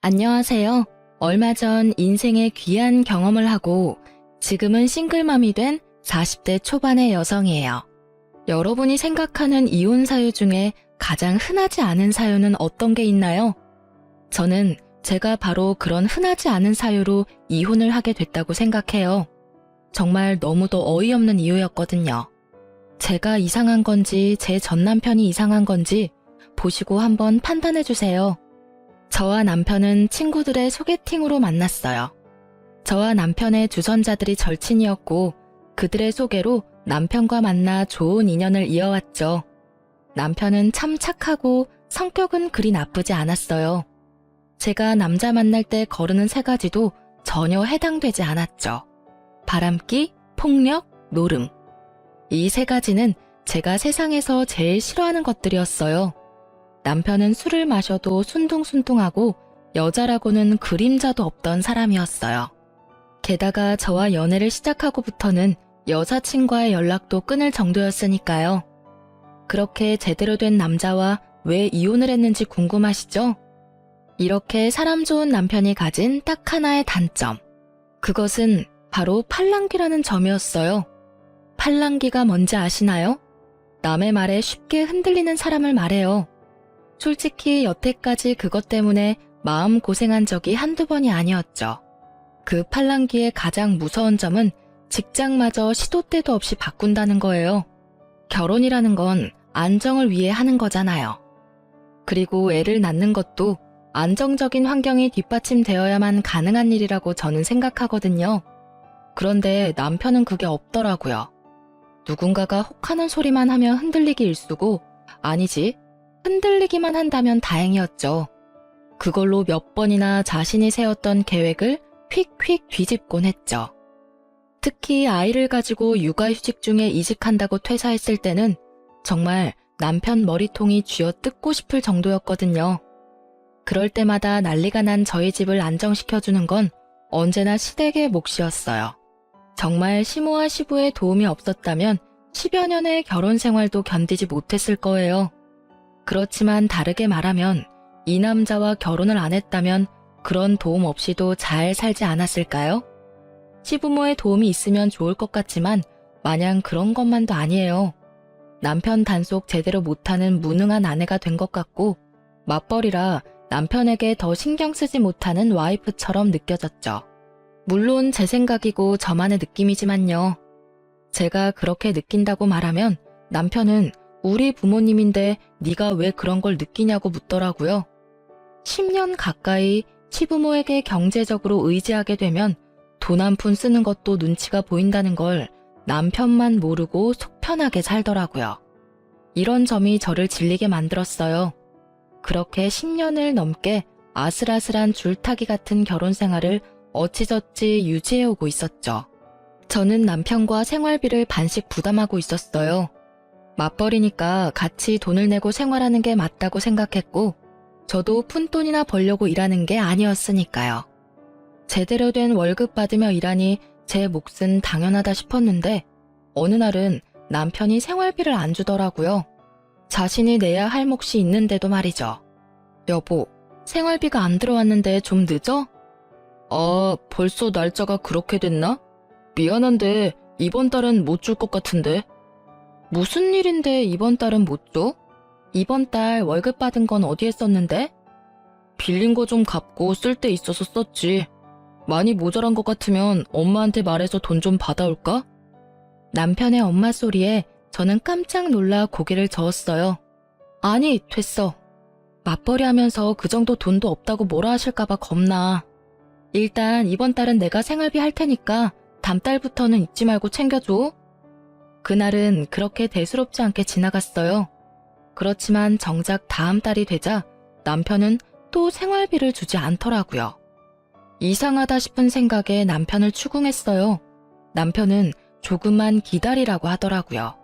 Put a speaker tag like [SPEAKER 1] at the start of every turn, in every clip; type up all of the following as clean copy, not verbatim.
[SPEAKER 1] 안녕하세요. 얼마 전 인생의 귀한 경험을 하고 지금은 싱글맘이 된 40대 초반의 여성이에요. 여러분이 생각하는 이혼 사유 중에 가장 흔하지 않은 사유는 어떤 게 있나요? 저는 제가 바로 그런 흔하지 않은 사유로 이혼을 하게 됐다고 생각해요. 정말 너무도 어이없는 이유였거든요. 제가 이상한 건지 제 전 남편이 이상한 건지 보시고 한번 판단해 주세요. 저와 남편은 친구들의 소개팅으로 만났어요. 저와 남편의 주선자들이 절친이었고 그들의 소개로 남편과 만나 좋은 인연을 이어왔죠. 남편은 참 착하고 성격은 그리 나쁘지 않았어요. 제가 남자 만날 때 거르는 세 가지도 전혀 해당되지 않았죠. 바람기, 폭력, 노름. 이 세 가지는 제가 세상에서 제일 싫어하는 것들이었어요. 남편은 술을 마셔도 순둥순둥하고 여자라고는 그림자도 없던 사람이었어요. 게다가 저와 연애를 시작하고부터는 여사친과의 연락도 끊을 정도였으니까요. 그렇게 제대로 된 남자와 왜 이혼을 했는지 궁금하시죠? 이렇게 사람 좋은 남편이 가진 딱 하나의 단점. 그것은 바로 팔랑귀라는 점이었어요. 팔랑귀가 뭔지 아시나요? 남의 말에 쉽게 흔들리는 사람을 말해요. 솔직히 여태까지 그것 때문에 마음 고생한 적이 한두 번이 아니었죠. 그 팔랑귀의 가장 무서운 점은 직장마저 시도 때도 없이 바꾼다는 거예요. 결혼이라는 건 안정을 위해 하는 거잖아요. 그리고 애를 낳는 것도 안정적인 환경이 뒷받침되어야만 가능한 일이라고 저는 생각하거든요. 그런데 남편은 그게 없더라고요. 누군가가 혹하는 소리만 하면 흔들리기 일쑤고, 아니지, 흔들리기만 한다면 다행이었죠. 그걸로 몇 번이나 자신이 세웠던 계획을 휙휙 뒤집곤 했죠. 특히 아이를 가지고 육아휴직 중에 이직한다고 퇴사했을 때는 정말 남편 머리통이 쥐어뜯고 싶을 정도였거든요. 그럴 때마다 난리가 난 저희 집을 안정시켜주는 건 언제나 시댁의 몫이었어요. 정말 시모와 시부의 도움이 없었다면 10여 년의 결혼 생활도 견디지 못했을 거예요. 그렇지만 다르게 말하면 이 남자와 결혼을 안 했다면 그런 도움 없이도 잘 살지 않았을까요? 시부모의 도움이 있으면 좋을 것 같지만 마냥 그런 것만도 아니에요. 남편 단속 제대로 못하는 무능한 아내가 된 것 같고 맞벌이라 남편에게 더 신경 쓰지 못하는 와이프처럼 느껴졌죠. 물론 제 생각이고 저만의 느낌이지만요. 제가 그렇게 느낀다고 말하면 남편은 우리 부모님인데 네가 왜 그런 걸 느끼냐고 묻더라고요. 10년 가까이 시부모에게 경제적으로 의지하게 되면 돈 한 푼 쓰는 것도 눈치가 보인다는 걸 남편만 모르고 속 편하게 살더라고요. 이런 점이 저를 질리게 만들었어요. 그렇게 10년을 넘게 아슬아슬한 줄타기 같은 결혼 생활을 어찌저찌 유지해오고 있었죠. 저는 남편과 생활비를 반씩 부담하고 있었어요. 맞벌이니까 같이 돈을 내고 생활하는 게 맞다고 생각했고 저도 푼돈이나 벌려고 일하는 게 아니었으니까요. 제대로 된 월급 받으며 일하니 제 몫은 당연하다 싶었는데 어느 날은 남편이 생활비를 안 주더라고요. 자신이 내야 할 몫이 있는데도 말이죠. 여보, 생활비가 안 들어왔는데 좀 늦어? 벌써 날짜가 그렇게 됐나? 미안한데 이번 달은 못 줄 것 같은데. 무슨 일인데 이번 달은 못 줘? 이번 달 월급 받은 건 어디에 썼는데? 빌린 거 좀 갚고 쓸 데 있어서 썼지. 많이 모자란 것 같으면 엄마한테 말해서 돈 좀 받아올까? 남편의 엄마 소리에 저는 깜짝 놀라 고개를 저었어요. 아니, 됐어. 맞벌이 하면서 그 정도 돈도 없다고 뭐라 하실까봐 겁나. 일단 이번 달은 내가 생활비 할 테니까 다음 달부터는 잊지 말고 챙겨줘. 그날은 그렇게 대수롭지 않게 지나갔어요. 그렇지만 정작 다음 달이 되자 남편은 또 생활비를 주지 않더라고요. 이상하다 싶은 생각에 남편을 추궁했어요. 남편은 조금만 기다리라고 하더라고요.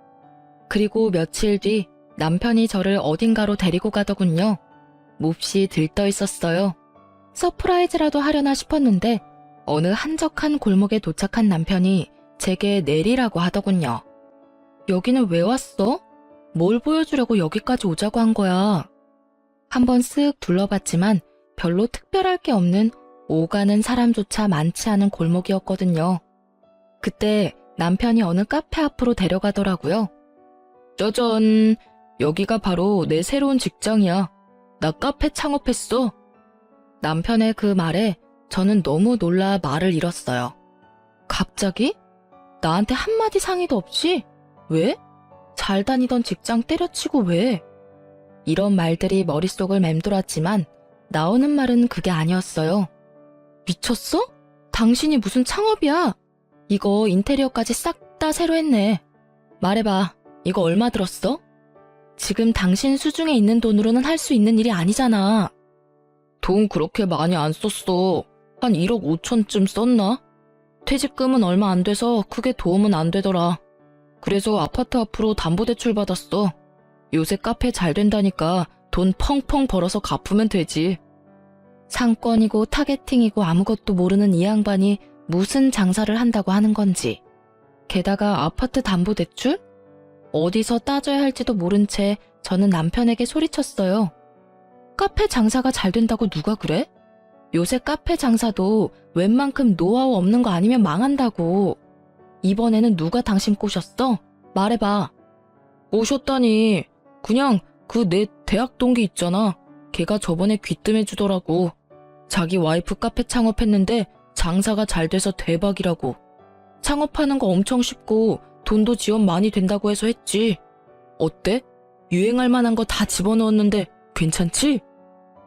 [SPEAKER 1] 그리고 며칠 뒤 남편이 저를 어딘가로 데리고 가더군요. 몹시 들떠 있었어요. 서프라이즈라도 하려나 싶었는데 어느 한적한 골목에 도착한 남편이 제게 내리라고 하더군요. 여기는 왜 왔어? 뭘 보여주려고 여기까지 오자고 한 거야? 한번 쓱 둘러봤지만 별로 특별할 게 없는 오가는 사람조차 많지 않은 골목이었거든요. 그때 남편이 어느 카페 앞으로 데려가더라고요. 짜잔, 여기가 바로 내 새로운 직장이야. 나 카페 창업했어. 남편의 그 말에 저는 너무 놀라 말을 잃었어요. 갑자기? 나한테 한마디 상의도 없이? 왜? 잘 다니던 직장 때려치고 왜? 이런 말들이 머릿속을 맴돌았지만 나오는 말은 그게 아니었어요. 미쳤어? 당신이 무슨 창업이야? 이거 인테리어까지 싹 다 새로 했네. 말해봐. 이거 얼마 들었어? 지금 당신 수중에 있는 돈으로는 할 수 있는 일이 아니잖아. 돈 그렇게 많이 안 썼어. 한 1억 5천쯤 썼나? 퇴직금은 얼마 안 돼서 크게 도움은 안 되더라. 그래서 아파트 앞으로 담보대출 받았어. 요새 카페 잘 된다니까 돈 펑펑 벌어서 갚으면 되지. 상권이고 타겟팅이고 아무것도 모르는 이 양반이 무슨 장사를 한다고 하는 건지. 게다가 아파트 담보대출? 어디서 따져야 할지도 모른 채 저는 남편에게 소리쳤어요. 카페 장사가 잘 된다고 누가 그래? 요새 카페 장사도 웬만큼 노하우 없는 거 아니면 망한다고. 이번에는 누가 당신 꼬셨어? 말해봐. 꼬셨다니. 그냥 그 내 대학 동기 있잖아. 걔가 저번에 귀뜸해주더라고. 자기 와이프 카페 창업했는데 장사가 잘 돼서 대박이라고. 창업하는 거 엄청 쉽고 돈도 지원 많이 된다고 해서 했지. 어때? 유행할 만한 거 다 집어넣었는데 괜찮지?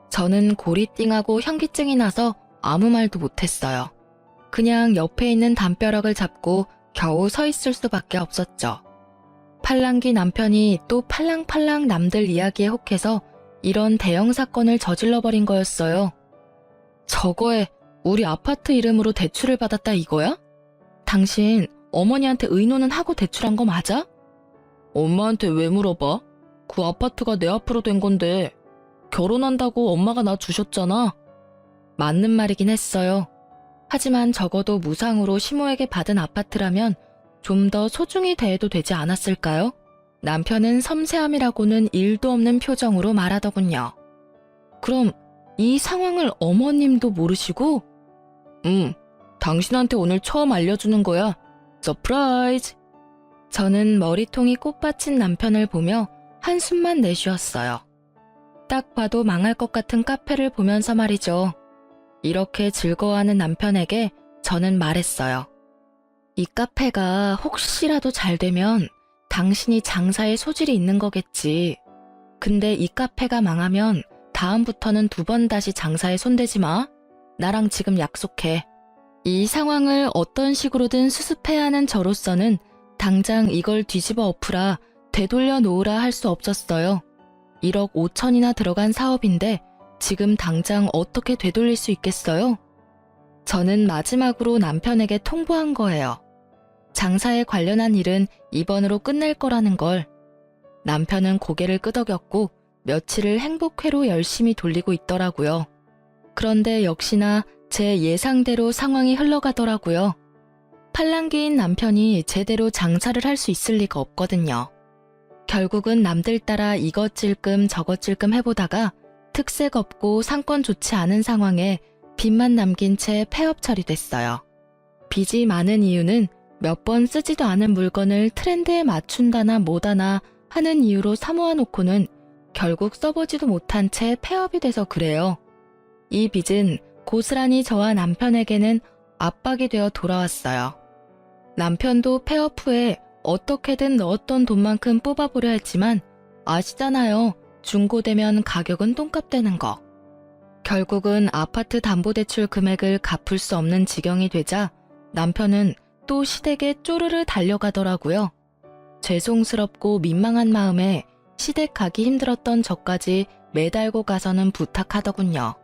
[SPEAKER 1] 저는 골이 띵하고 현기증이 나서 아무 말도 못했어요. 그냥 옆에 있는 담벼락을 잡고 겨우 서 있을 수밖에 없었죠. 팔랑귀 남편이 또 팔랑팔랑 남들 이야기에 혹해서 이런 대형 사건을 저질러버린 거였어요. 저거에 우리 아파트 이름으로 대출을 받았다 이거야? 당신 어머니한테 의논은 하고 대출한 거 맞아? 엄마한테 왜 물어봐? 그 아파트가 내 앞으로 된 건데 결혼한다고 엄마가 나 주셨잖아. 맞는 말이긴 했어요. 하지만 적어도 무상으로 시모에게 받은 아파트라면 좀 더 소중히 대해도 되지 않았을까요? 남편은 섬세함이라고는 일도 없는 표정으로 말하더군요. 그럼 이 상황을 어머님도 모르시고? 당신한테 오늘 처음 알려주는 거야. 서프라이즈! 저는 머리통이 꽃받친 남편을 보며 한숨만 내쉬었어요. 딱 봐도 망할 것 같은 카페를 보면서 말이죠. 이렇게 즐거워하는 남편에게 저는 말했어요. 이 카페가 혹시라도 잘 되면 당신이 장사에 소질이 있는 거겠지. 근데 이 카페가 망하면 다음부터는 2번 다시 장사에 손대지 마. 나랑 지금 약속해. 이 상황을 어떤 식으로든 수습해야 하는 저로서는 당장 이걸 뒤집어 엎으라, 되돌려 놓으라 할 수 없었어요. 1억 5천이나 들어간 사업인데 지금 당장 어떻게 되돌릴 수 있겠어요? 저는 마지막으로 남편에게 통보한 거예요. 장사에 관련한 일은 이번으로 끝낼 거라는 걸. 남편은 고개를 끄덕였고 며칠을 행복회로 열심히 돌리고 있더라고요. 그런데 역시나 제 예상대로 상황이 흘러가더라고요. 팔랑귀인 남편이 제대로 장사를 할 수 있을 리가 없거든요. 결국은 남들 따라 이것 찔끔 저것 찔끔 해보다가 특색 없고 상권 좋지 않은 상황에 빚만 남긴 채 폐업 처리됐어요. 빚이 많은 이유는 몇 번 쓰지도 않은 물건을 트렌드에 맞춘다나 뭐다나 하는 이유로 사모아놓고는 결국 써보지도 못한 채 폐업이 돼서 그래요. 이 빚은 고스란히 저와 남편에게는 압박이 되어 돌아왔어요. 남편도 폐업 후에 어떻게든 넣었던 돈만큼 뽑아보려 했지만 아시잖아요. 중고되면 가격은 똥값 되는 거. 결국은 아파트 담보대출 금액을 갚을 수 없는 지경이 되자 남편은 또 시댁에 쪼르르 달려가더라고요. 죄송스럽고 민망한 마음에 시댁 가기 힘들었던 저까지 매달고 가서는 부탁하더군요.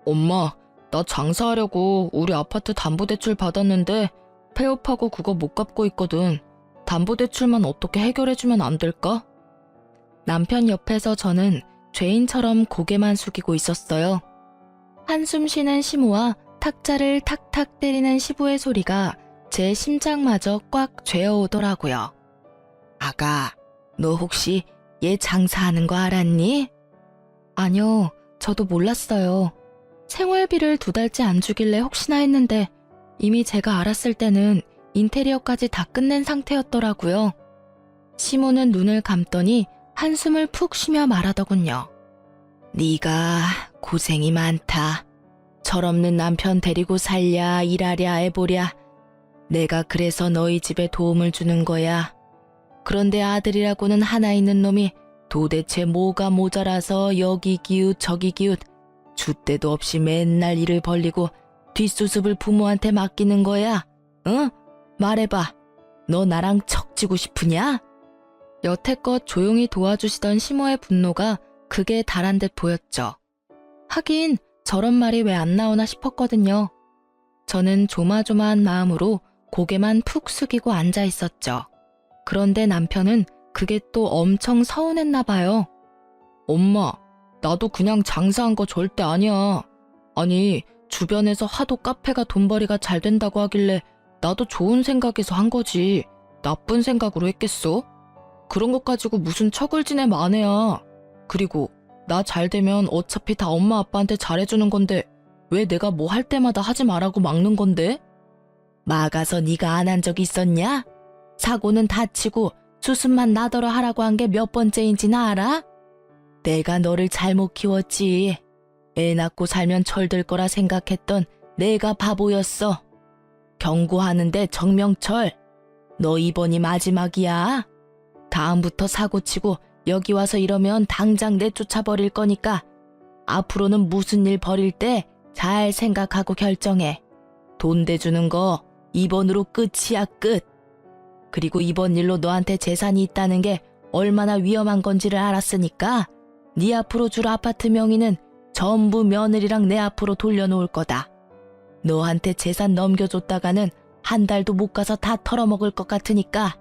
[SPEAKER 1] 엄마, 나 장사하려고 우리 아파트 담보대출 받았는데 폐업하고 그거 못 갚고 있거든. 담보대출만 어떻게 해결해주면 안 될까? 남편 옆에서 저는 죄인처럼 고개만 숙이고 있었어요. 한숨 쉬는 시모와 탁자를 탁탁 때리는 시부의 소리가 제 심장마저 꽉 죄어오더라고요. 아가, 너 혹시 얘 장사하는 거 알았니? 아니요, 저도 몰랐어요. 생활비를 2달째 안 주길래 혹시나 했는데 이미 제가 알았을 때는 인테리어까지 다 끝낸 상태였더라고요. 시모는 눈을 감더니 한숨을 푹 쉬며 말하더군요. 네가 고생이 많다. 철없는 남편 데리고 살랴 일하랴 해보랴. 내가 그래서 너희 집에 도움을 주는 거야. 그런데 아들이라고는 하나 있는 놈이 도대체 뭐가 모자라서 여기 기웃 저기 기웃 줏대도 없이 맨날 일을 벌리고 뒷수습을 부모한테 맡기는 거야. 응? 말해봐. 너 나랑 척지고 싶으냐? 여태껏 조용히 도와주시던 시모의 분노가 극에 달한 듯 보였죠. 하긴 저런 말이 왜 안 나오나 싶었거든요. 저는 조마조마한 마음으로 고개만 푹 숙이고 앉아 있었죠. 그런데 남편은 그게 또 엄청 서운했나 봐요. 엄마, 나도 그냥 장사한 거 절대 아니야. 아니, 주변에서 하도 카페가 돈벌이가 잘 된다고 하길래 나도 좋은 생각에서 한 거지. 나쁜 생각으로 했겠어? 그런 것 가지고 무슨 척을 지내 마네야. 그리고 나 잘 되면 어차피 다 엄마 아빠한테 잘해주는 건데 왜 내가 뭐 할 때마다 하지 말라고 막는 건데? 막아서 네가 안 한 적 있었냐? 사고는 다치고 수습만 나더러 하라고 한 게 몇 번째인지 나 알아? 내가 너를 잘못 키웠지. 애 낳고 살면 철들 거라 생각했던 내가 바보였어. 경고하는데 정명철, 너 이번이 마지막이야. 다음부터 사고치고 여기 와서 이러면 당장 내쫓아버릴 거니까 앞으로는 무슨 일 벌일 때 잘 생각하고 결정해. 돈 대주는 거 이번으로 끝이야 끝. 그리고 이번 일로 너한테 재산이 있다는 게 얼마나 위험한 건지를 알았으니까 네 앞으로 줄 아파트 명의는 전부 며느리랑 내 앞으로 돌려놓을 거다. 너한테 재산 넘겨줬다가는 한 달도 못 가서 다 털어먹을 것 같으니까.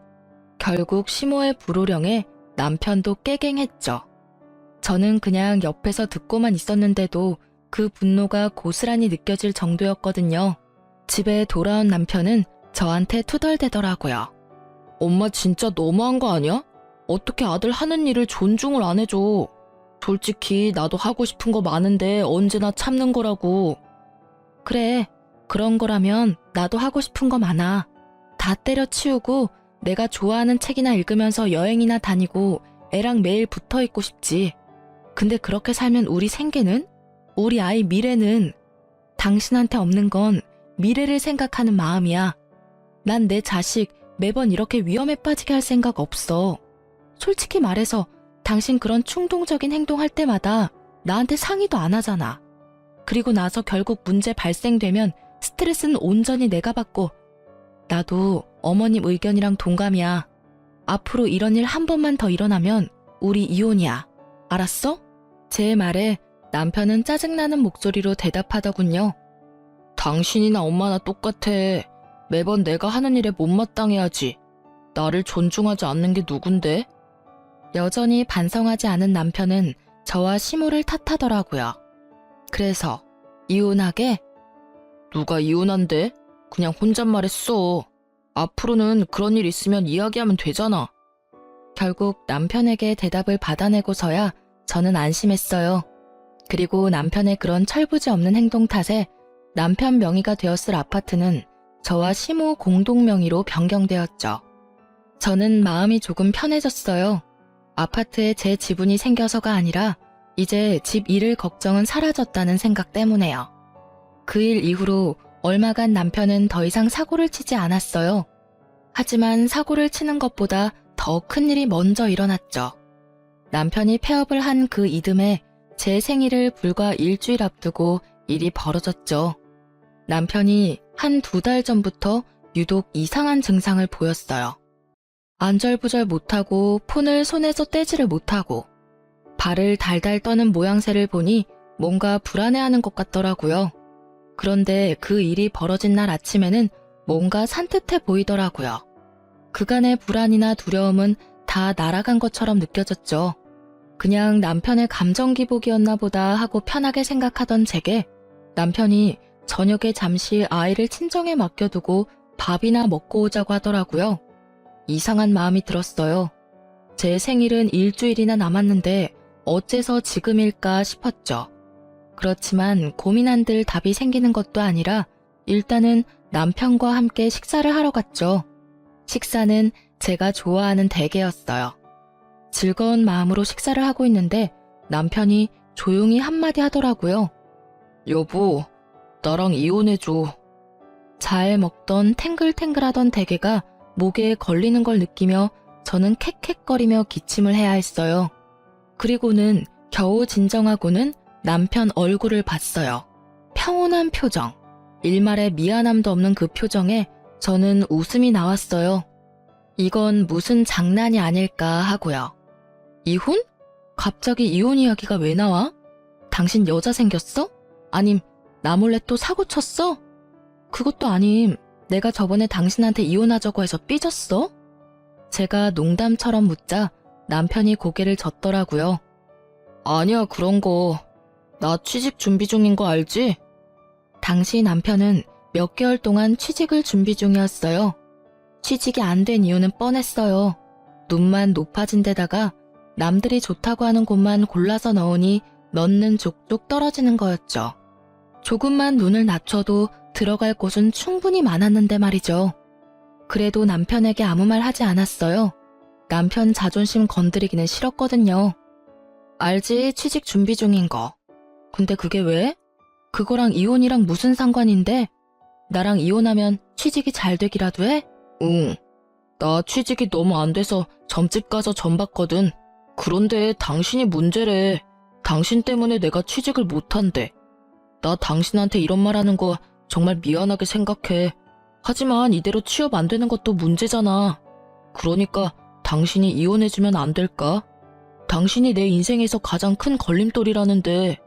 [SPEAKER 1] 결국 시모의 불호령에 남편도 깨갱했죠. 저는 그냥 옆에서 듣고만 있었는데도 그 분노가 고스란히 느껴질 정도였거든요. 집에 돌아온 남편은 저한테 투덜대더라고요. 엄마 진짜 너무한 거 아니야? 어떻게 아들 하는 일을 존중을 안 해줘. 솔직히 나도 하고 싶은 거 많은데 언제나 참는 거라고. 그래, 그런 거라면 나도 하고 싶은 거 많아. 다 때려치우고 내가 좋아하는 책이나 읽으면서 여행이나 다니고 애랑 매일 붙어있고 싶지. 근데 그렇게 살면 우리 생계는? 우리 아이 미래는? 당신한테 없는 건 미래를 생각하는 마음이야. 난 내 자식 매번 이렇게 위험에 빠지게 할 생각 없어. 솔직히 말해서 당신 그런 충동적인 행동할 때마다 나한테 상의도 안 하잖아. 그리고 나서 결국 문제 발생되면 스트레스는 온전히 내가 받고. 나도 어머님 의견이랑 동감이야. 앞으로 이런 일 한 번만 더 일어나면 우리 이혼이야. 알았어? 제 말에 남편은 짜증나는 목소리로 대답하더군요. 당신이나 엄마나 똑같아. 매번 내가 하는 일에 못마땅해야지. 나를 존중하지 않는 게 누군데? 여전히 반성하지 않은 남편은 저와 시모를 탓하더라고요. 그래서 이혼하게? 누가 이혼한대? 그냥 혼잣말했어. 앞으로는 그런 일 있으면 이야기하면 되잖아. 결국 남편에게 대답을 받아내고서야 저는 안심했어요. 그리고 남편의 그런 철부지 없는 행동 탓에 남편 명의가 되었을 아파트는 저와 시모 공동 명의로 변경되었죠. 저는 마음이 조금 편해졌어요. 아파트에 제 지분이 생겨서가 아니라 이제 집 잃을 걱정은 사라졌다는 생각 때문에요. 그 일 이후로 얼마간 남편은 더 이상 사고를 치지 않았어요. 하지만 사고를 치는 것보다 더 큰 일이 먼저 일어났죠. 남편이 폐업을 한 그 이듬해 제 생일을 불과 일주일 앞두고 일이 벌어졌죠. 남편이 한 2달 전부터 유독 이상한 증상을 보였어요. 안절부절 못하고 폰을 손에서 떼지를 못하고 발을 달달 떠는 모양새를 보니 뭔가 불안해하는 것 같더라고요. 그런데 그 일이 벌어진 날 아침에는 뭔가 산뜻해 보이더라고요. 그간의 불안이나 두려움은 다 날아간 것처럼 느껴졌죠. 그냥 남편의 감정 기복이었나 보다 하고 편하게 생각하던 제게 남편이 저녁에 잠시 아이를 친정에 맡겨두고 밥이나 먹고 오자고 하더라고요. 이상한 마음이 들었어요. 제 생일은 일주일이나 남았는데 어째서 지금일까 싶었죠. 그렇지만 고민한들 답이 생기는 것도 아니라 일단은 남편과 함께 식사를 하러 갔죠. 식사는 제가 좋아하는 대게였어요. 즐거운 마음으로 식사를 하고 있는데 남편이 조용히 한마디 하더라고요. 여보, 나랑 이혼해줘. 잘 먹던 탱글탱글하던 대게가 목에 걸리는 걸 느끼며 저는 캑캑거리며 기침을 해야 했어요. 그리고는 겨우 진정하고는 남편 얼굴을 봤어요. 평온한 표정, 일말의 미안함도 없는 그 표정에 저는 웃음이 나왔어요. 이건 무슨 장난이 아닐까 하고요. 이혼? 갑자기 이혼 이야기가 왜 나와? 당신 여자 생겼어? 아님 나 몰래 또 사고 쳤어? 그것도 아님 내가 저번에 당신한테 이혼하자고 해서 삐졌어? 제가 농담처럼 묻자 남편이 고개를 젓더라고요. 아니야 그런 거. 나 취직 준비 중인 거 알지? 당시 남편은 몇 개월 동안 취직을 준비 중이었어요. 취직이 안 된 이유는 뻔했어요. 눈만 높아진 데다가 남들이 좋다고 하는 곳만 골라서 넣으니 넣는 족족 떨어지는 거였죠. 조금만 눈을 낮춰도 들어갈 곳은 충분히 많았는데 말이죠. 그래도 남편에게 아무 말 하지 않았어요. 남편 자존심 건드리기는 싫었거든요. 알지, 취직 준비 중인 거. 근데 그게 왜? 그거랑 이혼이랑 무슨 상관인데? 나랑 이혼하면 취직이 잘 되기라도 해? 응. 나 취직이 너무 안 돼서 점집 가서 점 봤거든. 그런데 당신이 문제래. 당신 때문에 내가 취직을 못한대. 나 당신한테 이런 말 하는 거 정말 미안하게 생각해. 하지만 이대로 취업 안 되는 것도 문제잖아. 그러니까 당신이 이혼해주면 안 될까? 당신이 내 인생에서 가장 큰 걸림돌이라는데.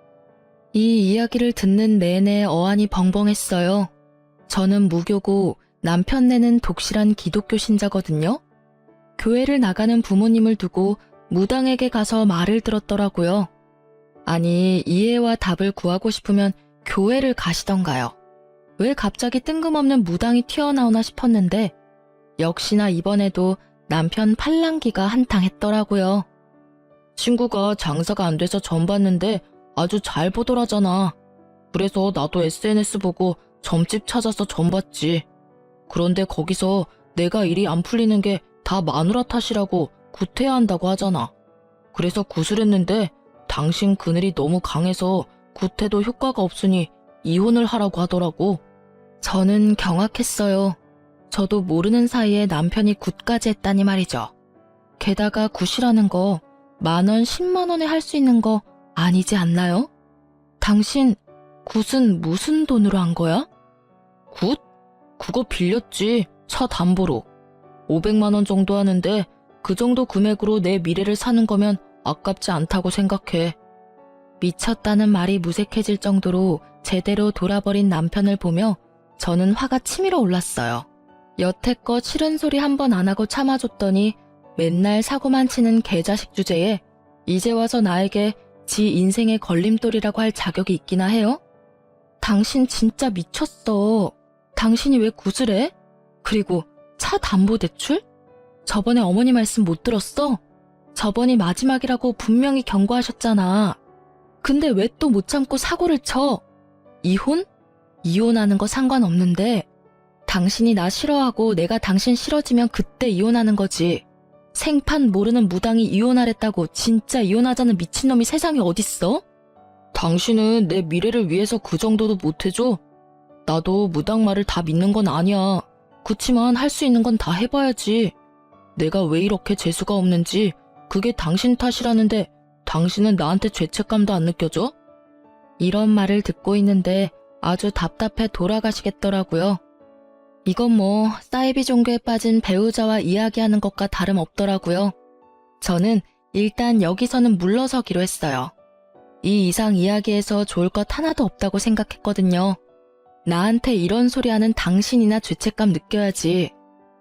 [SPEAKER 1] 이 이야기를 듣는 내내 어안이 벙벙했어요. 저는 무교고 남편네는 독실한 기독교 신자거든요. 교회를 나가는 부모님을 두고 무당에게 가서 말을 들었더라고요. 아니, 이해와 답을 구하고 싶으면 교회를 가시던가요. 왜 갑자기 뜬금없는 무당이 튀어나오나 싶었는데 역시나 이번에도 남편 팔랑귀가 한탕 했더라고요. 친구가 장사가 안 돼서 점 봤는데 아주 잘 보더라잖아. 그래서 나도 SNS 보고 점집 찾아서 점 봤지. 그런데 거기서 내가 일이 안 풀리는 게 다 마누라 탓이라고 구태야 한다고 하잖아. 그래서 구슬했는데 당신 그늘이 너무 강해서 구태도 효과가 없으니 이혼을 하라고 하더라고. 저는 경악했어요. 저도 모르는 사이에 남편이 굿까지 했다니 말이죠. 게다가 굿이라는 거 10,000원, 100,000원에 할 수 있는 거 아니지 않나요? 당신 굿은 무슨 돈으로 한 거야? 굿? 그거 빌렸지. 차 담보로. 500만 원 정도 하는데 그 정도 금액으로 내 미래를 사는 거면 아깝지 않다고 생각해. 미쳤다는 말이 무색해질 정도로 제대로 돌아버린 남편을 보며 저는 화가 치밀어 올랐어요. 여태껏 싫은 소리 한 번 안 하고 참아줬더니 맨날 사고만 치는 개자식 주제에 이제 와서 나에게 지 인생의 걸림돌이라고 할 자격이 있기나 해요? 당신 진짜 미쳤어. 당신이 왜 굿을 해? 그리고 차 담보대출? 저번에 어머니 말씀 못 들었어? 저번이 마지막이라고 분명히 경고하셨잖아. 근데 왜 또 못 참고 사고를 쳐? 이혼? 이혼하는 거 상관없는데 당신이 나 싫어하고 내가 당신 싫어지면 그때 이혼하는 거지. 생판 모르는 무당이 이혼하랬다고 진짜 이혼하자는 미친놈이 세상에 어딨어? 당신은 내 미래를 위해서 그 정도도 못해줘? 나도 무당 말을 다 믿는 건 아니야. 그치만 할 수 있는 건 다 해봐야지. 내가 왜 이렇게 재수가 없는지 그게 당신 탓이라는데 당신은 나한테 죄책감도 안 느껴져? 이런 말을 듣고 있는데 아주 답답해 돌아가시겠더라고요. 이건 뭐 사이비 종교에 빠진 배우자와 이야기하는 것과 다름없더라고요. 저는 일단 여기서는 물러서기로 했어요. 이 이상 이야기해서 좋을 것 하나도 없다고 생각했거든요. 나한테 이런 소리 하는 당신이나 죄책감 느껴야지.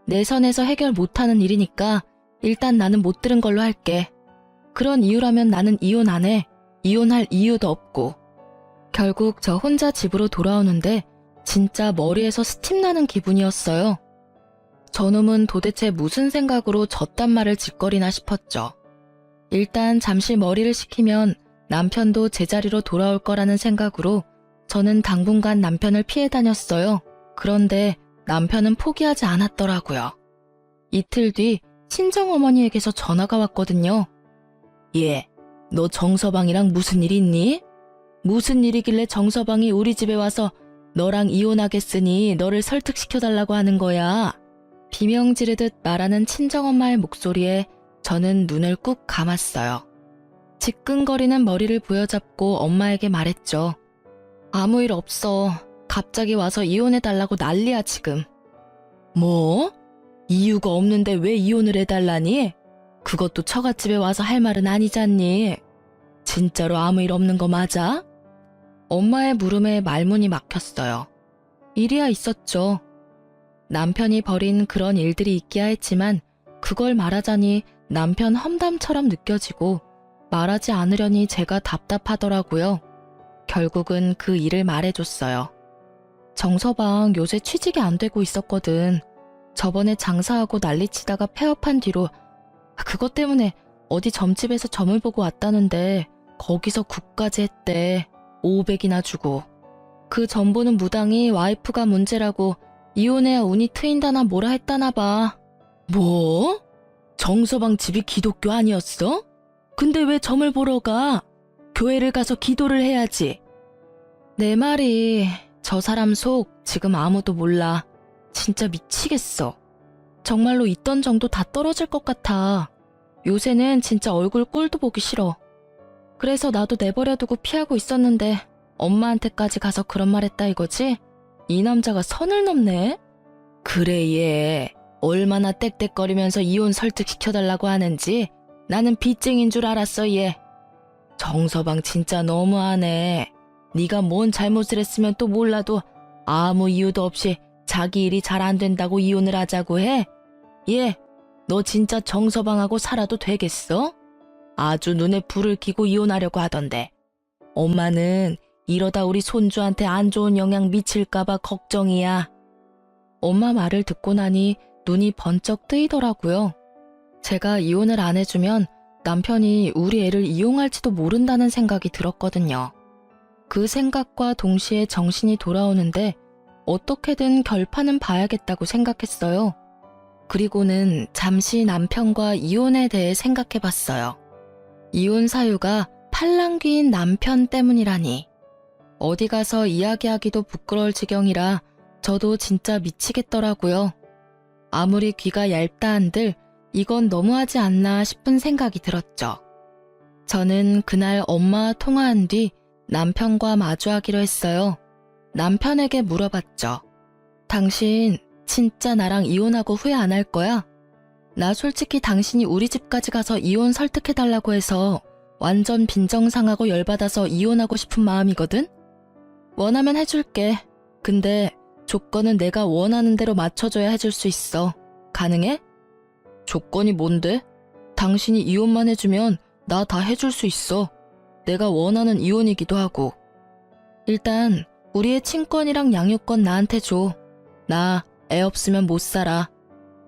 [SPEAKER 1] 내 선에서 해결 못하는 일이니까 일단 나는 못 들은 걸로 할게. 그런 이유라면 나는 이혼 안 해. 이혼할 이유도 없고. 결국 저 혼자 집으로 돌아오는데 진짜 머리에서 스팀 나는 기분이었어요. 저놈은 도대체 무슨 생각으로 저딴 말을 짓거리나 싶었죠. 일단 잠시 머리를 식히면 남편도 제자리로 돌아올 거라는 생각으로 저는 당분간 남편을 피해 다녔어요. 그런데 남편은 포기하지 않았더라고요. 이틀 뒤 친정어머니에게서 전화가 왔거든요. 얘, 너 정서방이랑 무슨 일 있니? 무슨 일이길래 정서방이 우리 집에 와서 너랑 이혼하겠으니 너를 설득시켜달라고 하는 거야. 비명 지르듯 말하는 친정엄마의 목소리에 저는 눈을 꾹 감았어요. 지끈거리는 머리를 부여잡고 엄마에게 말했죠. 아무 일 없어. 갑자기 와서 이혼해달라고 난리야 지금. 뭐? 이유가 없는데 왜 이혼을 해달라니? 그것도 처갓집에 와서 할 말은 아니잖니. 진짜로 아무 일 없는 거 맞아? 엄마의 물음에 말문이 막혔어요. 일이야 있었죠. 남편이 벌인 그런 일들이 있기야 했지만 그걸 말하자니 남편 험담처럼 느껴지고 말하지 않으려니 제가 답답하더라고요. 결국은 그 일을 말해줬어요. 정서방 요새 취직이 안 되고 있었거든. 저번에 장사하고 난리치다가 폐업한 뒤로 그것 때문에 어디 점집에서 점을 보고 왔다는데 거기서 굿까지 했대. 500이나 주고. 그 점 보는 무당이 와이프가 문제라고 이혼해야 운이 트인다나 뭐라 했다나 봐. 뭐? 정서방 집이 기독교 아니었어? 근데 왜 점을 보러 가? 교회를 가서 기도를 해야지. 내 말이 저 사람 속 지금 아무도 몰라. 진짜 미치겠어. 정말로 있던 정도 다 떨어질 것 같아. 요새는 진짜 얼굴 꼴도 보기 싫어. 그래서 나도 내버려두고 피하고 있었는데 엄마한테까지 가서 그런 말 했다 이거지? 이 남자가 선을 넘네? 그래 얘. 얼마나 떽떽거리면서 이혼 설득시켜달라고 하는지 나는 빚쟁인 줄 알았어 얘. 정서방 진짜 너무하네. 네가 뭔 잘못을 했으면 또 몰라도 아무 이유도 없이 자기 일이 잘 안 된다고 이혼을 하자고 해? 얘, 너 진짜 정서방하고 살아도 되겠어? 아주 눈에 불을 켜고 이혼하려고 하던데. 엄마는 이러다 우리 손주한테 안 좋은 영향 미칠까봐 걱정이야. 엄마 말을 듣고 나니 눈이 번쩍 뜨이더라고요. 제가 이혼을 안 해주면 남편이 우리 애를 이용할지도 모른다는 생각이 들었거든요. 그 생각과 동시에 정신이 돌아오는데 어떻게든 결판은 봐야겠다고 생각했어요. 그리고는 잠시 남편과 이혼에 대해 생각해봤어요. 이혼 사유가 팔랑귀인 남편 때문이라니. 어디 가서 이야기하기도 부끄러울 지경이라 저도 진짜 미치겠더라고요. 아무리 귀가 얇다 한들 이건 너무하지 않나 싶은 생각이 들었죠. 저는 그날 엄마와 통화한 뒤 남편과 마주하기로 했어요. 남편에게 물어봤죠. 당신 진짜 나랑 이혼하고 후회 안 할 거야? 나 솔직히 당신이 우리 집까지 가서 이혼 설득해달라고 해서 완전 빈정상하고 열받아서 이혼하고 싶은 마음이거든? 원하면 해줄게. 근데 조건은 내가 원하는 대로 맞춰줘야 해줄 수 있어. 가능해? 조건이 뭔데? 당신이 이혼만 해주면 나 다 해줄 수 있어. 내가 원하는 이혼이기도 하고. 일단 우리의 친권이랑 양육권 나한테 줘. 나 애 없으면 못 살아.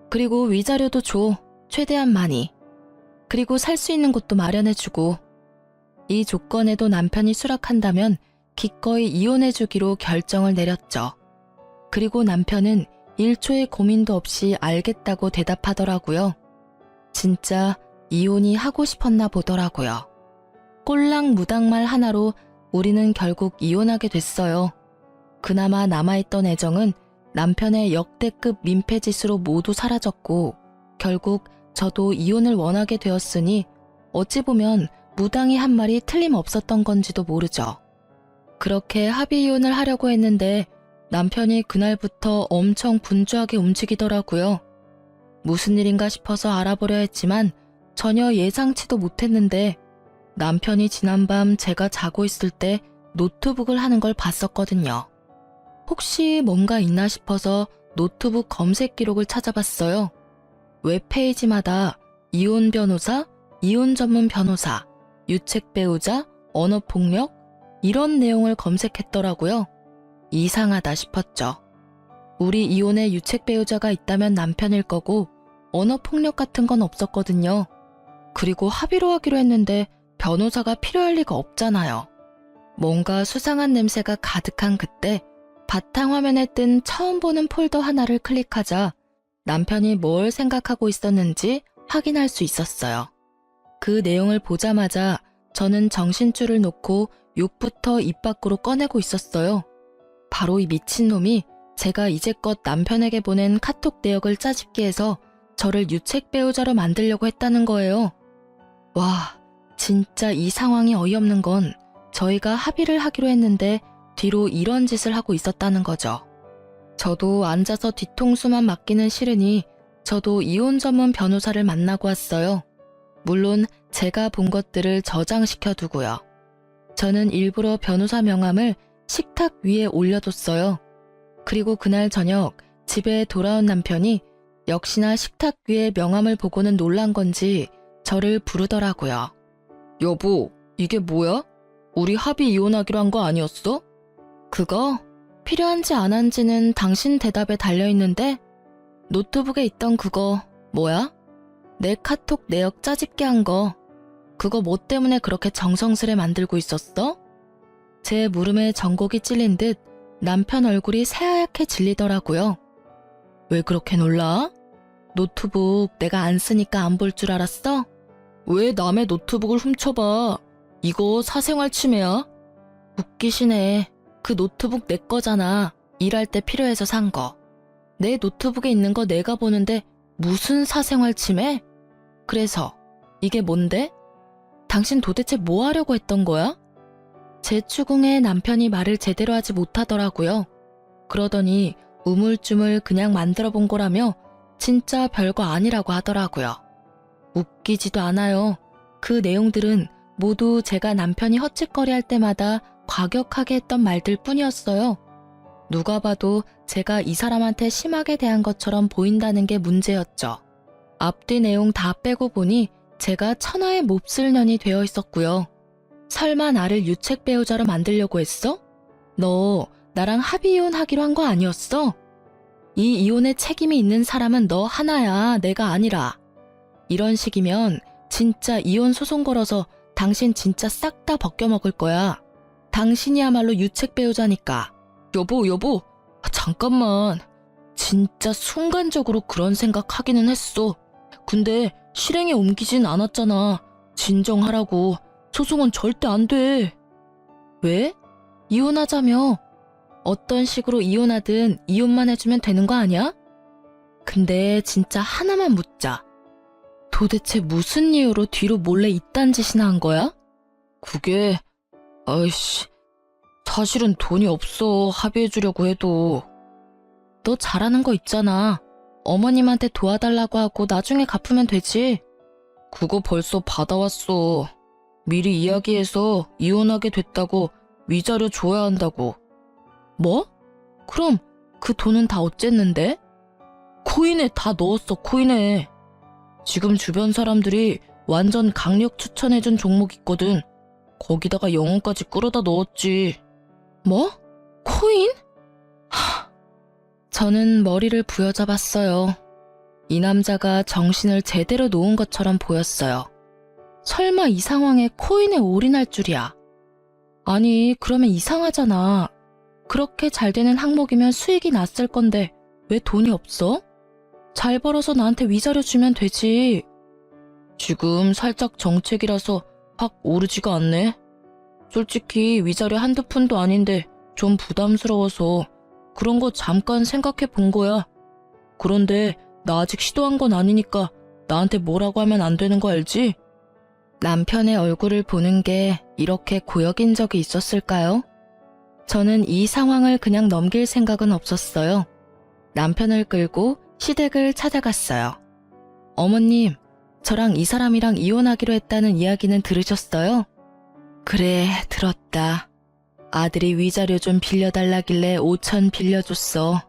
[SPEAKER 1] 그리고 위자료도 줘. 최대한 많이. 그리고 살 수 있는 곳도 마련해주고. 이 조건에도 남편이 수락한다면 기꺼이 이혼해주기로 결정을 내렸죠. 그리고 남편은 1초의 고민도 없이 알겠다고 대답하더라고요. 진짜 이혼이 하고 싶었나 보더라고요. 꼴랑 무당말 하나로 우리는 결국 이혼하게 됐어요. 그나마 남아있던 애정은 남편의 역대급 민폐짓으로 모두 사라졌고 결국 저도 이혼을 원하게 되었으니 어찌 보면 무당이 한 말이 틀림없었던 건지도 모르죠. 그렇게 합의 이혼을 하려고 했는데 남편이 그날부터 엄청 분주하게 움직이더라고요. 무슨 일인가 싶어서 알아보려 했지만 전혀 예상치도 못했는데 남편이 지난밤 제가 자고 있을 때 노트북을 하는 걸 봤었거든요. 혹시 뭔가 있나 싶어서 노트북 검색 기록을 찾아봤어요. 웹페이지마다 이혼 변호사, 이혼 전문 변호사, 유책 배우자, 언어폭력 이런 내용을 검색했더라고요. 이상하다 싶었죠. 우리 이혼에 유책 배우자가 있다면 남편일 거고 언어폭력 같은 건 없었거든요. 그리고 합의로 하기로 했는데 변호사가 필요할 리가 없잖아요. 뭔가 수상한 냄새가 가득한 그때 바탕화면에 뜬 처음 보는 폴더 하나를 클릭하자 남편이 뭘 생각하고 있었는지 확인할 수 있었어요. 그 내용을 보자마자 저는 정신줄을 놓고 욕부터 입 밖으로 꺼내고 있었어요. 바로 이 미친놈이 제가 이제껏 남편에게 보낸 카톡 내역을 짜집기 해서 저를 유책 배우자로 만들려고 했다는 거예요. 와, 진짜 이 상황이 어이없는 건 저희가 합의를 하기로 했는데 뒤로 이런 짓을 하고 있었다는 거죠. 저도 앉아서 뒤통수만 맞기는 싫으니 저도 이혼 전문 변호사를 만나고 왔어요. 물론 제가 본 것들을 저장시켜 두고요. 저는 일부러 변호사 명함을 식탁 위에 올려뒀어요. 그리고 그날 저녁 집에 돌아온 남편이 역시나 식탁 위에 명함을 보고는 놀란 건지 저를 부르더라고요. 여보, 이게 뭐야? 우리 합의 이혼하기로 한 거 아니었어? 그거 필요한지 안 한지는 당신 대답에 달려있는데 노트북에 있던 그거 뭐야? 내 카톡 내역 짜집기 한 거 그거 뭐 때문에 그렇게 정성스레 만들고 있었어? 제 물음에 전곡이 찔린 듯 남편 얼굴이 새하얗게 질리더라고요. 왜 그렇게 놀라? 노트북 내가 안 쓰니까 안 볼 줄 알았어? 왜 남의 노트북을 훔쳐봐? 이거 사생활 침해야? 웃기시네. 그 노트북 내 거잖아. 일할 때 필요해서 산 거. 내 노트북에 있는 거 내가 보는데 무슨 사생활 침해? 그래서 이게 뭔데? 당신 도대체 뭐 하려고 했던 거야? 제 추궁에 남편이 말을 제대로 하지 못하더라고요. 그러더니 우물쭈물 그냥 만들어 본 거라며 진짜 별거 아니라고 하더라고요. 웃기지도 않아요. 그 내용들은 모두 제가 남편이 헛짓거리할 때마다 과격하게 했던 말들 뿐이었어요. 누가 봐도 제가 이 사람한테 심하게 대한 것처럼 보인다는 게 문제였죠. 앞뒤 내용 다 빼고 보니 제가 천하의 몹쓸 년이 되어 있었고요. 설마 나를 유책 배우자로 만들려고 했어? 너 나랑 합의 이혼하기로 한 거 아니었어? 이 이혼에 책임이 있는 사람은 너 하나야, 내가 아니라. 이런 식이면 진짜 이혼 소송 걸어서 당신 진짜 싹 다 벗겨먹을 거야. 당신이야말로 유책 배우자니까. 여보, 잠깐만. 진짜 순간적으로 그런 생각하기는 했어. 근데 실행에 옮기진 않았잖아. 진정하라고. 소송은 절대 안 돼. 왜? 이혼하자며. 어떤 식으로 이혼하든 이혼만 해주면 되는 거 아니야? 근데 진짜 하나만 묻자. 도대체 무슨 이유로 뒤로 몰래 이딴 짓이나 한 거야? 그게 아이씨, 사실은 돈이 없어. 합의해주려고 해도. 너 잘하는 거 있잖아. 어머님한테 도와달라고 하고 나중에 갚으면 되지. 그거 벌써 받아왔어. 미리 이야기해서 이혼하게 됐다고 위자료 줘야 한다고. 뭐? 그럼 그 돈은 다 어쨌는데? 코인에 다 넣었어, 코인에. 지금 주변 사람들이 완전 강력 추천해준 종목 있거든. 거기다가 영혼까지 끌어다 넣었지. 뭐? 코인? 저는 머리를 부여잡았어요. 이 남자가 정신을 제대로 놓은 것처럼 보였어요. 설마 이 상황에 코인에 올인할 줄이야. 아니, 그러면 이상하잖아. 그렇게 잘 되는 항목이면 수익이 났을 건데 왜 돈이 없어? 잘 벌어서 나한테 위자료 주면 되지. 지금 살짝 정책이라서 확 오르지가 않네. 솔직히 위자료 한두 푼도 아닌데 좀 부담스러워서 그런 거 잠깐 생각해 본 거야. 그런데 나 아직 시도한 건 아니니까 나한테 뭐라고 하면 안 되는 거 알지? 남편의 얼굴을 보는 게 이렇게 고역인 적이 있었을까요? 저는 이 상황을 그냥 넘길 생각은 없었어요. 남편을 끌고 시댁을 찾아갔어요. 어머님, 저랑 이 사람이랑 이혼하기로 했다는 이야기는 들으셨어요? 그래, 들었다. 아들이 위자료 좀 빌려달라길래 5천 빌려줬어.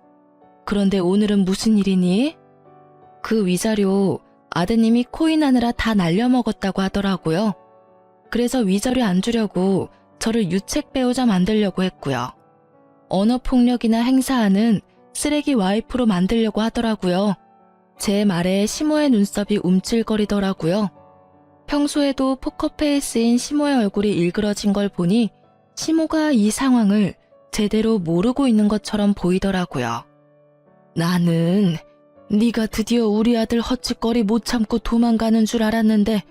[SPEAKER 1] 그런데 오늘은 무슨 일이니? 그 위자료 아드님이 코인 하느라 다 날려먹었다고 하더라고요. 그래서 위자료 안 주려고 저를 유책 배우자 만들려고 했고요. 언어폭력이나 행사하는 쓰레기 와이프로 만들려고 하더라고요. 제 말에 시모의 눈썹이 움찔거리더라고요. 평소에도 포커페이스인 시모의 얼굴이 일그러진 걸 보니 시모가 이 상황을 제대로 모르고 있는 것처럼 보이더라고요. 나는 네가 드디어 우리 아들 헛짓거리 못 참고 도망가는 줄 알았는데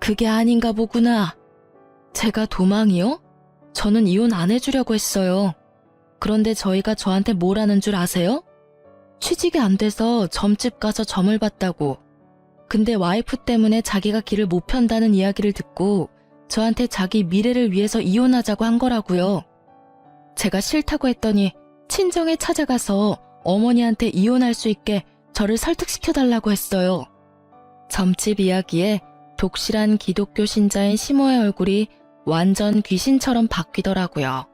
[SPEAKER 1] 그게 아닌가 보구나. 제가 도망이요? 저는 이혼 안 해주려고 했어요. 그런데 저희가 저한테 뭘 하는 줄 아세요? 취직이 안 돼서 점집 가서 점을 봤다고. 근데 와이프 때문에 자기가 길을 못 편다는 이야기를 듣고 저한테 자기 미래를 위해서 이혼하자고 한 거라고요. 제가 싫다고 했더니 친정에 찾아가서 어머니한테 이혼할 수 있게 저를 설득시켜달라고 했어요. 점집 이야기에 독실한 기독교 신자인 시모의 얼굴이 완전 귀신처럼 바뀌더라고요.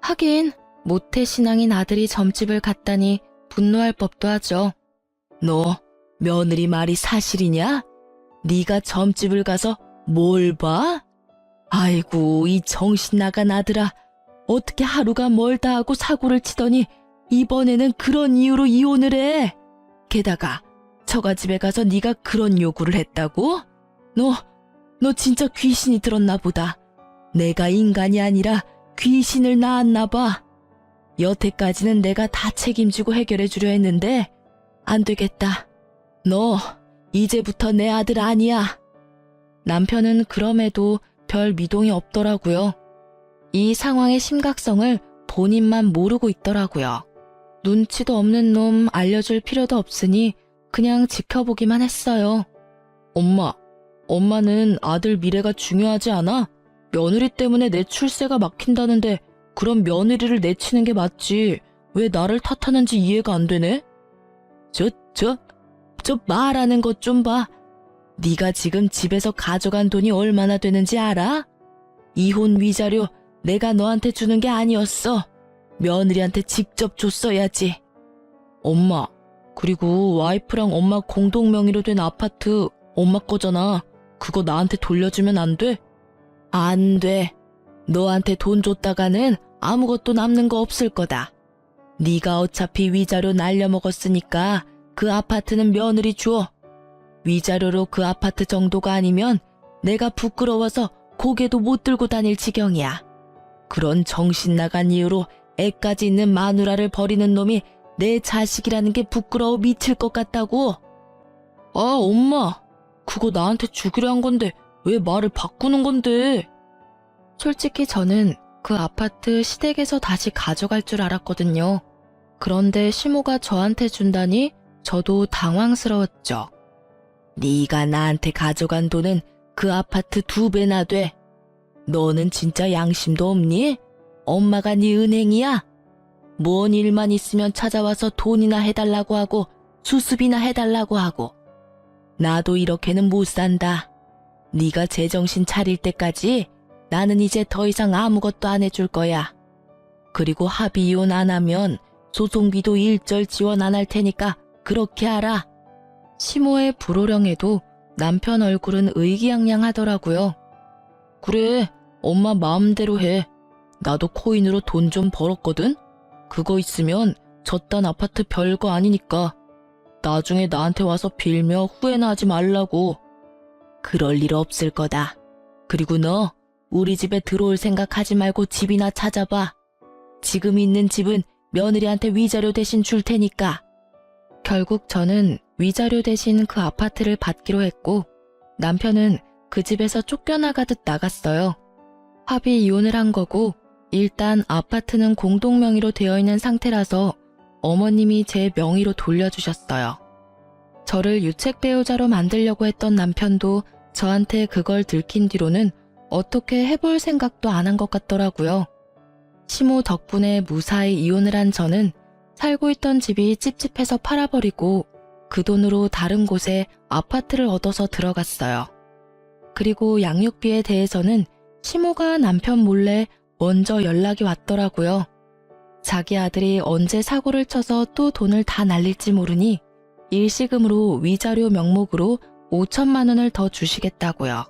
[SPEAKER 1] 하긴 모태신앙인 아들이 점집을 갔다니 분노할 법도 하죠. 너 며느리 말이 사실이냐? 네가 점집을 가서 뭘 봐? 아이고 이 정신 나간 아들아. 어떻게 하루가 멀다 하고 사고를 치더니 이번에는 그런 이유로 이혼을 해. 게다가 처가집에 가서 네가 그런 요구를 했다고? 너 진짜 귀신이 들었나 보다. 내가 인간이 아니라 귀신을 낳았나 봐. 여태까지는 내가 다 책임지고 해결해 주려 했는데 안 되겠다. 너 이제부터 내 아들 아니야. 남편은 그럼에도 별 미동이 없더라고요. 이 상황의 심각성을 본인만 모르고 있더라고요. 눈치도 없는 놈 알려줄 필요도 없으니 그냥 지켜보기만 했어요. 엄마는 아들 미래가 중요하지 않아? 며느리 때문에 내 출세가 막힌다는데 그럼 며느리를 내치는 게 맞지. 왜 나를 탓하는지 이해가 안 되네? 저 말하는 것 좀 봐. 네가 지금 집에서 가져간 돈이 얼마나 되는지 알아? 이혼 위자료 내가 너한테 주는 게 아니었어. 며느리한테 직접 줬어야지. 엄마, 그리고 와이프랑 엄마 공동 명의로 된 아파트 엄마 거잖아. 그거 나한테 돌려주면 안 돼? 안 돼. 너한테 돈 줬다가는 아무것도 남는 거 없을 거다. 네가 어차피 위자료 날려먹었으니까 그 아파트는 며느리 줘. 위자료로 그 아파트 정도가 아니면 내가 부끄러워서 고개도 못 들고 다닐 지경이야. 그런 정신 나간 이유로 애까지 있는 마누라를 버리는 놈이 내 자식이라는 게 부끄러워 미칠 것 같다고. 아, 엄마. 그거 나한테 주기로 한 건데 왜 말을 바꾸는 건데? 솔직히 저는 그 아파트 시댁에서 다시 가져갈 줄 알았거든요. 그런데 시모가 저한테 준다니 저도 당황스러웠죠. 네가 나한테 가져간 돈은 그 아파트 2배나 돼. 너는 진짜 양심도 없니? 엄마가 네 은행이야? 뭔 일만 있으면 찾아와서 돈이나 해달라고 하고 수습이나 해달라고 하고. 나도 이렇게는 못 산다. 네가 제정신 차릴 때까지 나는 이제 더 이상 아무것도 안 해줄 거야. 그리고 합의 이혼 안 하면 소송비도 일절 지원 안 할 테니까 그렇게 알아. 시모의 불호령에도 남편 얼굴은 의기양양하더라고요. 그래, 엄마 마음대로 해. 나도 코인으로 돈 좀 벌었거든? 그거 있으면 저딴 아파트 별거 아니니까. 나중에 나한테 와서 빌며 후회나 하지 말라고. 그럴 일 없을 거다. 그리고 너 우리 집에 들어올 생각하지 말고 집이나 찾아봐. 지금 있는 집은 며느리한테 위자료 대신 줄 테니까. 결국 저는 위자료 대신 그 아파트를 받기로 했고 남편은 그 집에서 쫓겨나가듯 나갔어요. 합의 이혼을 한 거고 일단 아파트는 공동 명의로 되어 있는 상태라서 어머님이 제 명의로 돌려주셨어요. 저를 유책 배우자로 만들려고 했던 남편도 저한테 그걸 들킨 뒤로는 어떻게 해볼 생각도 안 한 것 같더라고요. 시모 덕분에 무사히 이혼을 한 저는 살고 있던 집이 찝찝해서 팔아버리고 그 돈으로 다른 곳에 아파트를 얻어서 들어갔어요. 그리고 양육비에 대해서는 시모가 남편 몰래 먼저 연락이 왔더라고요. 자기 아들이 언제 사고를 쳐서 또 돈을 다 날릴지 모르니 일시금으로 위자료 명목으로 5천만 원을 더 주시겠다고요.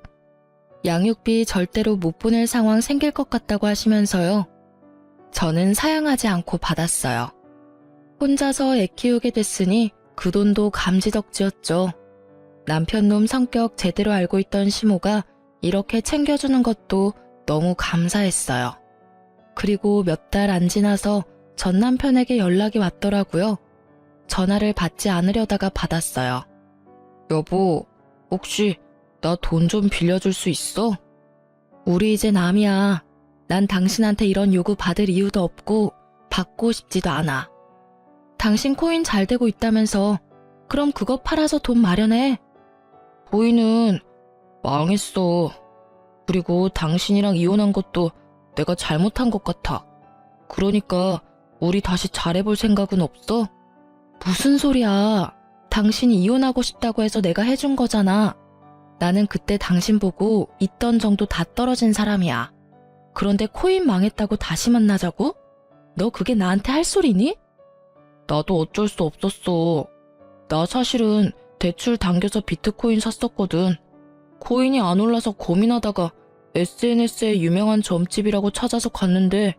[SPEAKER 1] 양육비 절대로 못 보낼 상황 생길 것 같다고 하시면서요. 저는 사양하지 않고 받았어요. 혼자서 애 키우게 됐으니 그 돈도 감지덕지였죠. 남편 놈 성격 제대로 알고 있던 시모가 이렇게 챙겨주는 것도 너무 감사했어요. 그리고 몇 달 안 지나서 전 남편에게 연락이 왔더라고요. 전화를 받지 않으려다가 받았어요. 여보, 혹시 나 돈 좀 빌려줄 수 있어? 우리 이제 남이야. 난 당신한테 이런 요구 받을 이유도 없고 받고 싶지도 않아. 당신 코인 잘 되고 있다면서 그럼 그거 팔아서 돈 마련해. 코인은 망했어. 그리고 당신이랑 이혼한 것도 내가 잘못한 것 같아. 그러니까 우리 다시 잘해볼 생각은 없어? 무슨 소리야. 당신이 이혼하고 싶다고 해서 내가 해준 거잖아. 나는 그때 당신 보고 있던 정도 다 떨어진 사람이야. 그런데 코인 망했다고 다시 만나자고? 너 그게 나한테 할 소리니? 나도 어쩔 수 없었어. 나 사실은 대출 당겨서 비트코인 샀었거든. 코인이 안 올라서 고민하다가 SNS에 유명한 점집이라고 찾아서 갔는데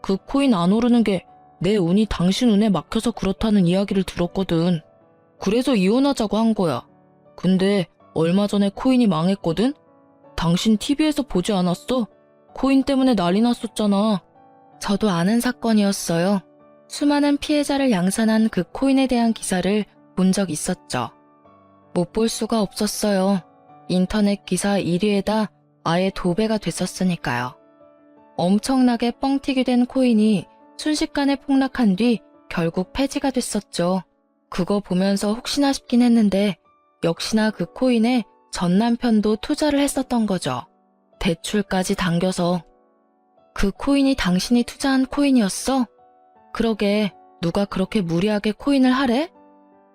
[SPEAKER 1] 그 코인 안 오르는 게 내 운이 당신 운에 막혀서 그렇다는 이야기를 들었거든. 그래서 이혼하자고 한 거야. 근데 얼마 전에 코인이 망했거든? 당신 TV에서 보지 않았어? 코인 때문에 난리 났었잖아. 저도 아는 사건이었어요. 수많은 피해자를 양산한 그 코인에 대한 기사를 본 적 있었죠. 못 볼 수가 없었어요. 인터넷 기사 1위에다 아예 도배가 됐었으니까요. 엄청나게 뻥튀기 된 코인이 순식간에 폭락한 뒤 결국 폐지가 됐었죠. 그거 보면서 혹시나 싶긴 했는데 역시나 그 코인에 전 남편도 투자를 했었던 거죠. 대출까지 당겨서. 그 코인이 당신이 투자한 코인이었어? 그러게 누가 그렇게 무리하게 코인을 하래?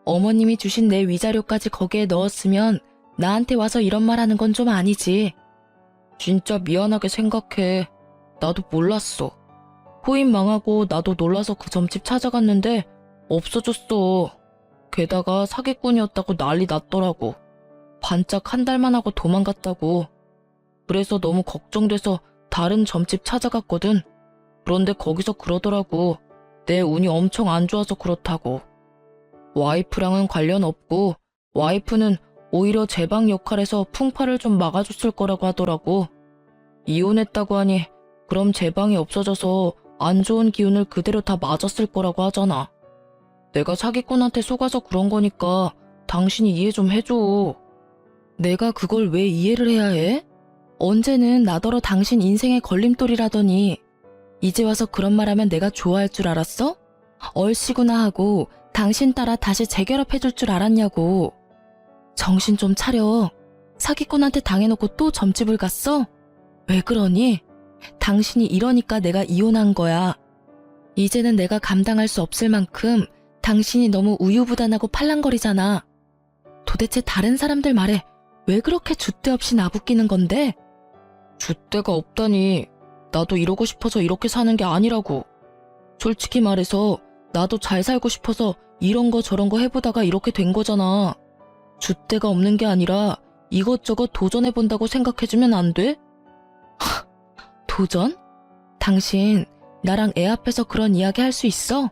[SPEAKER 1] 어머님이 주신 내 위자료까지 거기에 넣었으면 나한테 와서 이런 말 하는 건 좀 아니지. 진짜 미안하게 생각해. 나도 몰랐어. 코인 망하고 나도 놀라서 그 점집 찾아갔는데 없어졌어. 게다가 사기꾼이었다고 난리 났더라고. 반짝 한 달만 하고 도망갔다고. 그래서 너무 걱정돼서 다른 점집 찾아갔거든. 그런데 거기서 그러더라고. 내 운이 엄청 안 좋아서 그렇다고. 와이프랑은 관련 없고 와이프는 오히려 제 방 역할에서 풍파를 좀 막아줬을 거라고 하더라고. 이혼했다고 하니 그럼 제 방이 없어져서 안 좋은 기운을 그대로 다 맞았을 거라고 하잖아. 내가 사기꾼한테 속아서 그런 거니까 당신이 이해 좀 해줘. 내가 그걸 왜 이해를 해야 해? 언제는 나더러 당신 인생의 걸림돌이라더니 이제 와서 그런 말하면 내가 좋아할 줄 알았어? 얼씨구나 하고 당신 따라 다시 재결합해줄 줄 알았냐고. 정신 좀 차려. 사기꾼한테 당해놓고 또 점집을 갔어? 왜 그러니? 당신이 이러니까 내가 이혼한 거야. 이제는 내가 감당할 수 없을 만큼 당신이 너무 우유부단하고 팔랑거리잖아. 도대체 다른 사람들 말에 왜 그렇게 줏대 없이 나부끼는 건데? 줏대가 없다니. 나도 이러고 싶어서 이렇게 사는 게 아니라고. 솔직히 말해서 나도 잘 살고 싶어서 이런 거 저런 거 해보다가 이렇게 된 거잖아. 줏대가 없는 게 아니라 이것저것 도전해본다고 생각해주면 안 돼? 도전? 당신 나랑 애 앞에서 그런 이야기 할 수 있어?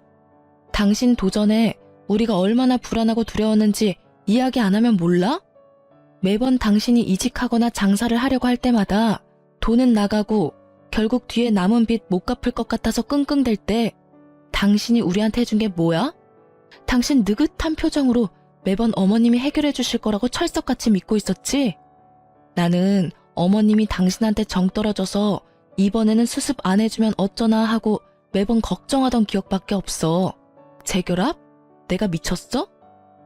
[SPEAKER 1] 당신 도전에 우리가 얼마나 불안하고 두려웠는지 이야기 안 하면 몰라? 매번 당신이 이직하거나 장사를 하려고 할 때마다 돈은 나가고 결국 뒤에 남은 빚 못 갚을 것 같아서 끙끙댈 때 당신이 우리한테 해준 게 뭐야? 당신 느긋한 표정으로 매번 어머님이 해결해 주실 거라고 철석같이 믿고 있었지? 나는 어머님이 당신한테 정 떨어져서 이번에는 수습 안 해주면 어쩌나 하고 매번 걱정하던 기억밖에 없어. 재결합? 내가 미쳤어?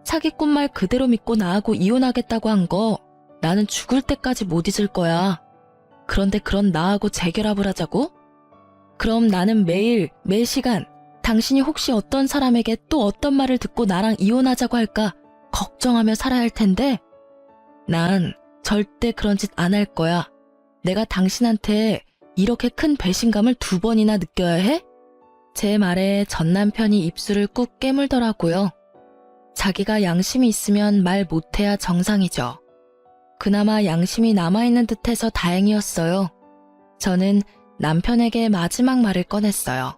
[SPEAKER 1] 사기꾼 말 그대로 믿고 나하고 이혼하겠다고 한 거 나는 죽을 때까지 못 잊을 거야. 그런데 그런 나하고 재결합을 하자고? 그럼 나는 매일, 매시간 당신이 혹시 어떤 사람에게 또 어떤 말을 듣고 나랑 이혼하자고 할까 걱정하며 살아야 할 텐데 난 절대 그런 짓 안 할 거야. 내가 당신한테 이렇게 큰 배신감을 2번이나 느껴야 해? 제 말에 전 남편이 입술을 꾹 깨물더라고요. 자기가 양심이 있으면 말 못해야 정상이죠. 그나마 양심이 남아있는 듯해서 다행이었어요. 저는 남편에게 마지막 말을 꺼냈어요.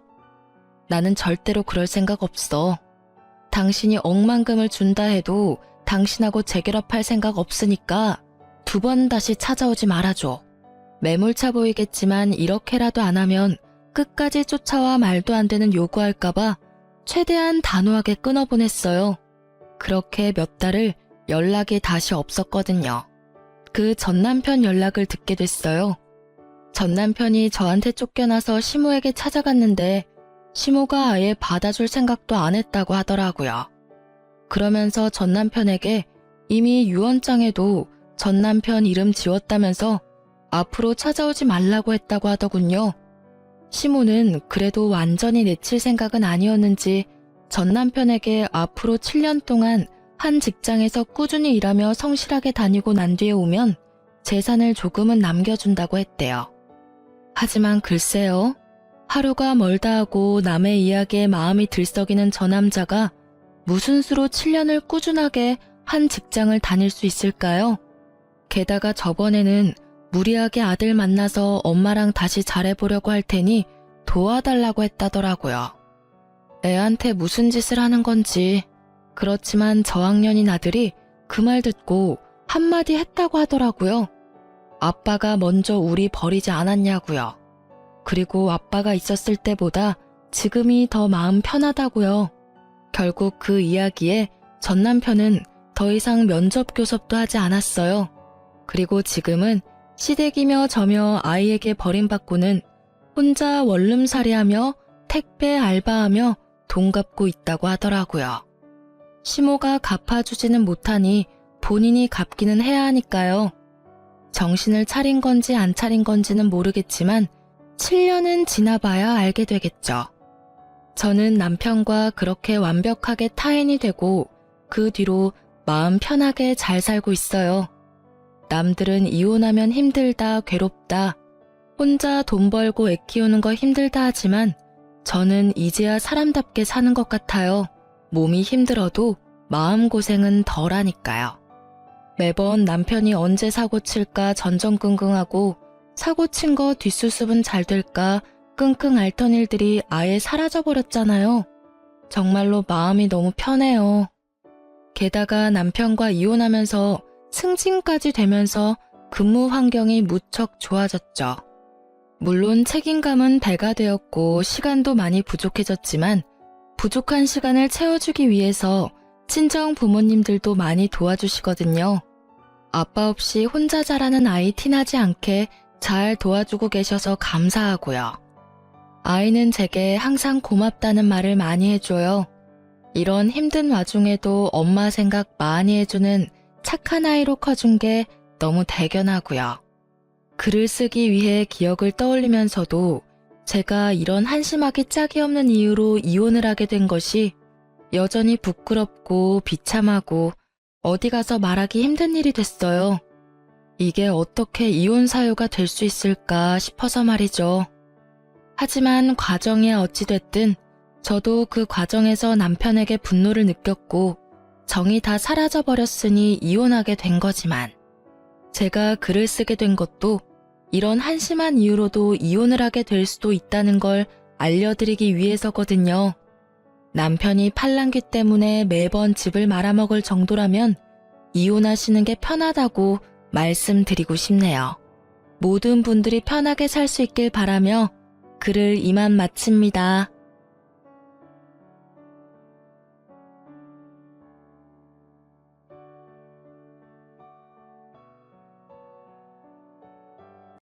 [SPEAKER 1] 나는 절대로 그럴 생각 없어. 당신이 억만금을 준다 해도 당신하고 재결합할 생각 없으니까 2번 다시 찾아오지 말아줘. 매몰차 보이겠지만 이렇게라도 안 하면 끝까지 쫓아와 말도 안 되는 요구할까봐 최대한 단호하게 끊어보냈어요. 그렇게 몇 달을 연락이 다시 없었거든요. 그 전남편 연락을 듣게 됐어요. 전남편이 저한테 쫓겨나서 시모에게 찾아갔는데 시모가 아예 받아줄 생각도 안 했다고 하더라고요. 그러면서 전남편에게 이미 유언장에도 전남편 이름 지웠다면서 앞으로 찾아오지 말라고 했다고 하더군요. 시모는 그래도 완전히 내칠 생각은 아니었는지 전남편에게 앞으로 7년 동안 한 직장에서 꾸준히 일하며 성실하게 다니고 난 뒤에 오면 재산을 조금은 남겨준다고 했대요. 하지만 글쎄요. 하루가 멀다 하고 남의 이야기에 마음이 들썩이는 저 남자가 무슨 수로 7년을 꾸준하게 한 직장을 다닐 수 있을까요? 게다가 저번에는 무리하게 아들 만나서 엄마랑 다시 잘해보려고 할 테니 도와달라고 했다더라고요. 애한테 무슨 짓을 하는 건지. 그렇지만 저학년인 아들이 그 말 듣고 한마디 했다고 하더라고요. 아빠가 먼저 우리 버리지 않았냐고요. 그리고 아빠가 있었을 때보다 지금이 더 마음 편하다고요. 결국 그 이야기에 전 남편은 더 이상 면접 교섭도 하지 않았어요. 그리고 지금은 시댁이며 저며 아이에게 버림받고는 혼자 원룸살이하며 택배 알바하며 돈 갚고 있다고 하더라고요. 시모가 갚아주지는 못하니 본인이 갚기는 해야 하니까요. 정신을 차린 건지 안 차린 건지는 모르겠지만 7년은 지나봐야 알게 되겠죠. 저는 남편과 그렇게 완벽하게 타인이 되고 그 뒤로 마음 편하게 잘 살고 있어요. 남들은 이혼하면 힘들다, 괴롭다, 혼자 돈 벌고 애 키우는 거 힘들다 하지만 저는 이제야 사람답게 사는 것 같아요. 몸이 힘들어도 마음고생은 덜하니까요. 매번 남편이 언제 사고 칠까 전전긍긍하고 사고 친 거 뒷수습은 잘 될까 끙끙 앓던 일들이 아예 사라져버렸잖아요. 정말로 마음이 너무 편해요. 게다가 남편과 이혼하면서 승진까지 되면서 근무 환경이 무척 좋아졌죠. 물론 책임감은 배가 되었고 시간도 많이 부족해졌지만 부족한 시간을 채워주기 위해서 친정 부모님들도 많이 도와주시거든요. 아빠 없이 혼자 자라는 아이 티나지 않게 잘 도와주고 계셔서 감사하고요. 아이는 제게 항상 고맙다는 말을 많이 해줘요. 이런 힘든 와중에도 엄마 생각 많이 해주는 착한 아이로 커준 게 너무 대견하고요. 글을 쓰기 위해 기억을 떠올리면서도 제가 이런 한심하기 짝이 없는 이유로 이혼을 하게 된 것이 여전히 부끄럽고 비참하고 어디 가서 말하기 힘든 일이 됐어요. 이게 어떻게 이혼 사유가 될 수 있을까 싶어서 말이죠. 하지만 과정이 어찌됐든 저도 그 과정에서 남편에게 분노를 느꼈고 정이 다 사라져버렸으니 이혼하게 된 거지만 제가 글을 쓰게 된 것도 이런 한심한 이유로도 이혼을 하게 될 수도 있다는 걸 알려드리기 위해서거든요. 남편이 팔랑귀 때문에 매번 집을 말아먹을 정도라면 이혼하시는 게 편하다고 말씀드리고 싶네요. 모든 분들이 편하게 살 수 있길 바라며 글을 이만 마칩니다.